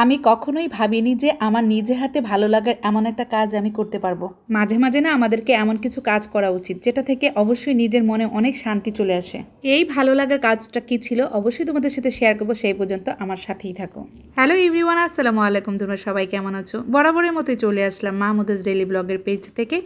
আমি কখনোই ভাবিনি যে আমার নিজে হাতে ভালো লাগার এমন একটা কাজ আমি করতে পারবো। মাঝে মাঝে না আমাদেরকে এমন কিছু কাজ করা উচিত যেটা থেকে অবশ্যই নিজের মনে অনেক শান্তি চলে আসে। এই ভালো লাগার কাজটা কি ছিল অবশ্যই তোমাদের সাথে শেয়ার করবো, সেই পর্যন্ত আমার সাথেই থাকো। হ্যালো এভরিওয়ান, আসসালামু আলাইকুম। তোমরা সবাই কেমন আছো? বরাবরের মতোই চলে আসলাম মাহমুদাস ডেইলি ব্লগের পেজ থেকে।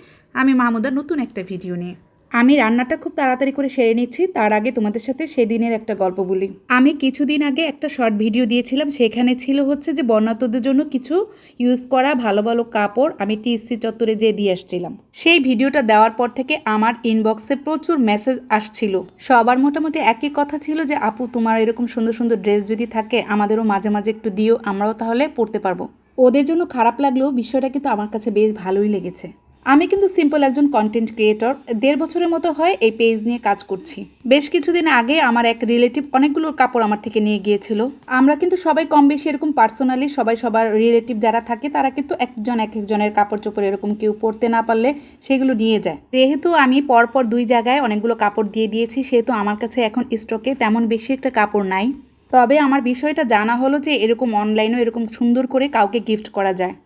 আমি মাহমুদার নতুন একটা ভিডিও নিয়ে। আমি রান্নাটা খুব তাড়াতাড়ি করে সেরে নিচ্ছি, তার আগে তোমাদের সাথে সেদিনের একটা গল্প বলি। আমি কিছুদিন আগে একটা শর্ট ভিডিও দিয়েছিলাম, সেখানে ছিল হচ্ছে যে বন্যার্তদের জন্য কিছু ইউজ করা ভালো ভালো কাপড় আমি টিএসসি চত্বরে যেয়ে দিয়ে আসছিলাম। সেই ভিডিওটা দেওয়ার পর থেকে আমার ইনবক্সে প্রচুর মেসেজ আসছিল। সবার মোটামুটি একই কথা ছিল যে আপু তোমার এরকম সুন্দর সুন্দর ড্রেস যদি থাকে আমাদেরও মাঝে মাঝে একটু দিও, আমরাও তাহলে পরতে পারবো। ওদের জন্য খারাপ লাগলেও বিষয়টা কিন্তু আমার কাছে বেশ ভালোই লেগেছে। আমি কিন্তু সিম্পল একজন কন্টেন্ট ক্রিয়েটর, 1.5 বছরের মতো হয় এই পেজ নিয়ে কাজ করছি। বেশ কিছুদিন আগে আমার এক রিলেটিভ অনেকগুলো কাপড় আমার থেকে নিয়ে গিয়েছিল। আমরা কিন্তু সবাই কম বেশি এরকম পার্সোনালি সবাই সবার রিলেটিভ যারা থাকে তারা কিন্তু একজন এক একজনের কাপড় চোপড় এরকম কেউ পরতে না পারলে সেগুলো নিয়ে যায়। যেহেতু আমি পরপর 2 জায়গায় অনেকগুলো কাপড় দিয়ে দিয়েছি, সেহেতু আমার কাছে এখন স্টকে তেমন বেশি একটা কাপড় নাই। তবে আমার বিষয়টা জানা হলো যে এরকম অনলাইনেও এরকম সুন্দর করে কাউকে গিফট করা যায়।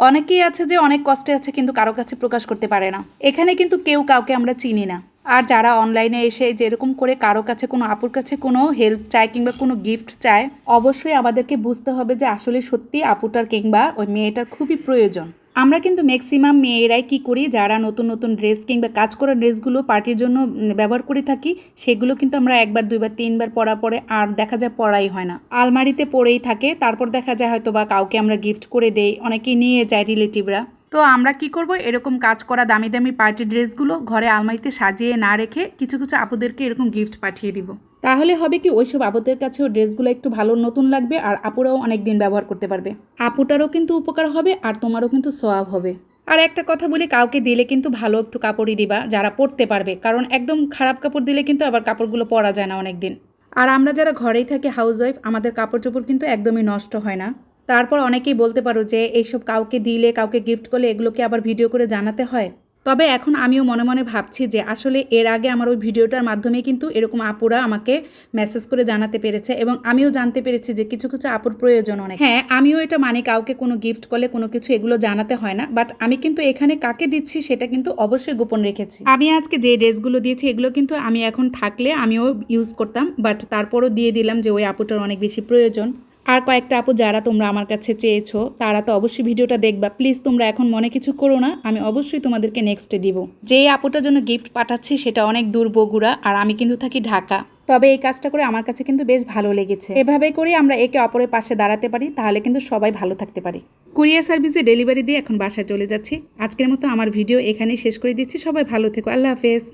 অনেকেই আছে যে অনেক কষ্টে আছে কিন্তু কারো কাছে প্রকাশ করতে পারে না। এখানে কিন্তু কেউ কাউকে আমরা চিনি না। আর যারা অনলাইনে এসে যেরকম করে কারো কাছে কোনো আপুর কাছে কোনো হেল্প চায় কিংবা কোনো গিফট চায়, অবশ্যই আমাদেরকে বুঝতে হবে যে আসলে সত্যি আপুটার কিংবা ওই মেয়েটার খুবই প্রয়োজন। আমরা কিন্তু ম্যাক্সিমাম মেয়েরাই কি করি, যারা নতুন নতুন ড্রেস কিংবা কাজ করা ড্রেসগুলো পার্টির জন্য ব্যবহার করে থাকি, সেগুলো কিন্তু আমরা 1বার 2বার 3বার পরা পরে আর দেখা যায় পরাই হয় না, আলমারিতে পড়েই থাকে। তারপর দেখা যায় হয়তো বা কাউকে আমরা গিফট করে দেই, অনেকেই নিয়ে যায় রিলেটিভরা। তো আমরা কি করব, এরকম কাজ করা দামি দামি পার্টি ড্রেসগুলো ঘরে আলমারিতে সাজিয়ে না রেখে কিছু কিছু আপুদেরকে এরকম গিফট পাঠিয়ে দিব। তাহলে হবে কি, ওইসব আপুদের কাছেও ড্রেসগুলো একটু ভালো নতুন লাগবে আর আপুরাও অনেক দিন ব্যবহার করতে পারবে। আপুটারও কিন্তু উপকার হবে আর তোমারও কিন্তু সোয়াব হবে। আর একটা কথা বলি, কাউকে দিলে কিন্তু ভালো একটু কাপড়ই দিবা যারা পরতে পারবে, কারণ একদম খারাপ কাপড় দিলে কিন্তু আবার কাপড়গুলো পরা যায় না অনেক দিন। আর আমরা যারা ঘরেই থাকি হাউসওয়াইফ, আমাদের কাপড় চোপড় কিন্তু একদমই নষ্ট হয় না। তারপর অনেকেই বলতে পারো যে এইসব কাউকে দিলে কাউকে গিফট করলে এগুলোকে আবার ভিডিও করে জানাতে হয়। তবে এখন আমিও মনে মনে ভাবছি যে আসলে এর আগে আমার ওই ভিডিওটার মাধ্যমে কিন্তু এরকম আপুরা আমাকে মেসেজ করে জানাতে পেরেছে এবং আমিও জানতে পেরেছি যে কিছু কিছু আপুর প্রয়োজন অনেক। হ্যাঁ, আমিও এটা মানে কাউকে কোনো গিফট করলে কোনো কিছু এগুলো জানাতে হয় না, বাট আমি কিন্তু এখানে কাকে দিচ্ছি সেটা কিন্তু অবশ্যই গোপন রেখেছি। আমি আজকে যে ড্রেসগুলো দিয়েছি এগুলো কিন্তু আমি এখন থাকলে আমিও ইউজ করতাম, বাট তারপরও দিয়ে দিলাম যে ওই আপুটার অনেক বেশি প্রয়োজন। আর কয়েকটা আপু যারা তোমরা আমার কাছে চেয়েছো তারা তো অবশ্যই ভিডিওটা দেখবা। প্লিজ তোমরা এখন মনে কিছু করো না, আমি অবশ্যই তোমাদেরকে নেক্সটে দিব। যে আপুটার জন্য গিফট পাঠাচ্ছি সেটা অনেক দূর, বগুড়া, আর আমি কিন্তু থাকি ঢাকা। তবে এই কাজটা করে আমার কাছে কিন্তু বেশ ভালো লেগেছে। এভাবেই করে আমরা একে অপরের পাশে দাঁড়াতে পারি, তাহলে কিন্তু সবাই ভালো থাকতে পারি। কুরিয়ার সার্ভিসে ডেলিভারি দিয়ে এখন বাসায় চলে যাচ্ছি। আজকের মতো আমার ভিডিও এখানেই শেষ করে দিচ্ছি। সবাই ভালো থেকো, আল্লাহ হাফেজ।